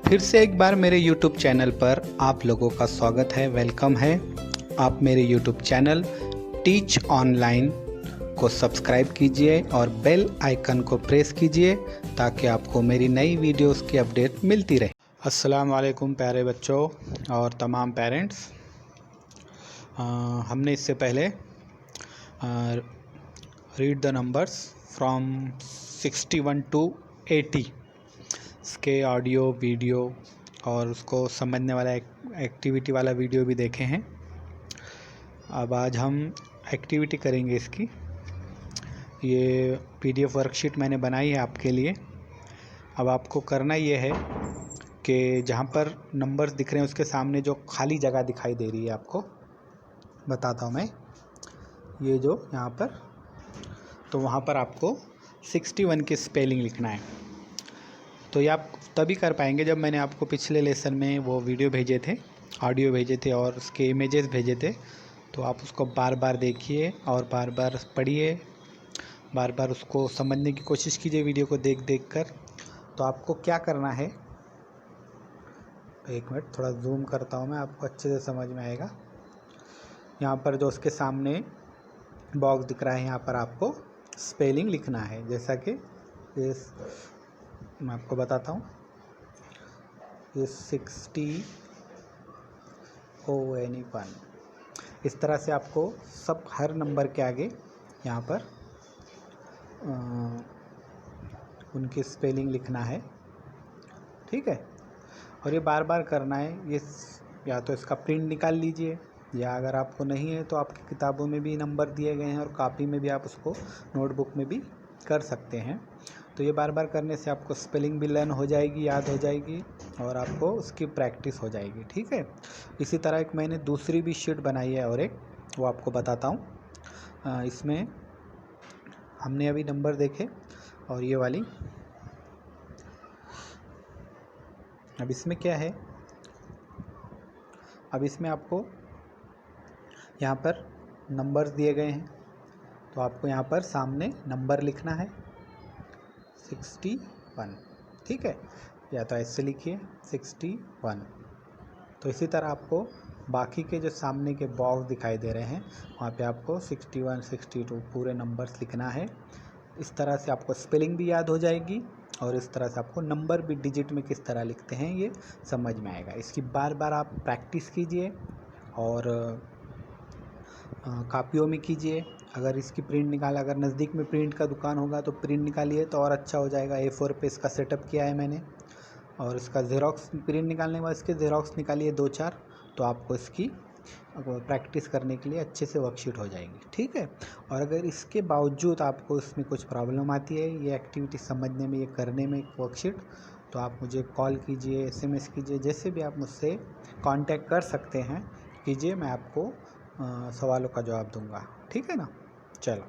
फिर से एक बार मेरे YouTube चैनल पर आप लोगों का स्वागत है, वेलकम है। आप मेरे YouTube चैनल टीच ऑनलाइन को सब्सक्राइब कीजिए और बेल आइकन को प्रेस कीजिए ताकि आपको मेरी नई वीडियोस की अपडेट मिलती रहे। अस्सलाम वालेकुम प्यारे बच्चों और तमाम पेरेंट्स। हमने इससे पहले read the numbers from 61 to 80 इसके ऑडियो वीडियो और उसको समझने वाला एक्टिविटी वाला वीडियो भी देखे हैं। अब आज हम एक्टिविटी करेंगे इसकी। ये PDF वर्कशीट मैंने बनाई है आपके लिए। अब आपको करना ये है कि जहाँ पर नंबर्स दिख रहे हैं उसके सामने जो खाली जगह दिखाई दे रही है, आपको बताता हूँ मैं। ये जो यहाँ पर, तो वहाँ पर आपको 61 की स्पेलिंग लिखना है। तो ये आप तभी कर पाएंगे जब मैंने आपको पिछले लेसन में वो वीडियो भेजे थे, ऑडियो भेजे थे और उसके इमेजेस भेजे थे। तो आप उसको बार बार देखिए और बार बार पढ़िए, बार बार उसको समझने की कोशिश कीजिए वीडियो को देख देख कर। तो आपको क्या करना है, एक मिनट थोड़ा जूम करता हूँ मैं, आपको अच्छे से समझ में आएगा। यहाँ पर जो उसके सामने बॉक्स दिख रहा है, यहाँ पर आपको स्पेलिंग लिखना है। जैसा कि इस मैं आपको बताता हूँ, ये 60 ON1 इस तरह से आपको सब हर नंबर के आगे यहाँ पर उनकी स्पेलिंग लिखना है, ठीक है। और ये बार बार करना है। ये या तो इसका प्रिंट निकाल लीजिए, या अगर आपको नहीं है तो आपकी किताबों में भी नंबर दिए गए हैं और कॉपी में भी आप उसको नोटबुक में भी कर सकते हैं। तो ये बार बार करने से आपको स्पेलिंग भी लर्न हो जाएगी, याद हो जाएगी और आपको उसकी प्रैक्टिस हो जाएगी, ठीक है। इसी तरह एक मैंने दूसरी भी शीट बनाई है और एक वो आपको बताता हूँ। इसमें हमने अभी नंबर देखे और ये वाली, अब इसमें क्या है, अब इसमें आपको यहाँ पर नंबर्स दिए गए हैं। तो आपको यहाँ पर सामने नंबर लिखना है 61, ठीक है। या तो ऐसे लिखिए 61। तो इसी तरह आपको बाकी के जो सामने के बॉक्स दिखाई दे रहे हैं वहाँ पे आपको 61, 62 पूरे नंबर्स लिखना है। इस तरह से आपको स्पेलिंग भी याद हो जाएगी और इस तरह से आपको नंबर भी डिजिट में किस तरह लिखते हैं ये समझ में आएगा। इसकी बार बार आप प्रैक्टिस कीजिए और कापियों में कीजिए। अगर इसकी प्रिंट निकाला, अगर नज़दीक में प्रिंट का दुकान होगा तो प्रिंट निकालिए तो और अच्छा हो जाएगा। A4 पे इसका सेटअप किया है मैंने, और इसका ज़ेरॉक्स प्रिंट निकालने के बाद इसके ज़ेरॉक्स निकालिए 2-4, तो आपको इसकी प्रैक्टिस करने के लिए अच्छे से वर्कशीट हो जाएगी, ठीक है। और अगर इसके बावजूद आपको इसमें कुछ प्रॉब्लम आती है ये एक्टिविटी समझने में, ये करने में वर्कशीट, तो आप मुझे कॉल कीजिए, SMS कीजिए, जैसे भी आप मुझसे कांटेक्ट कर सकते हैं कीजिए। मैं आपको सवालों का जवाब दूंगा, ठीक है ना। चलो।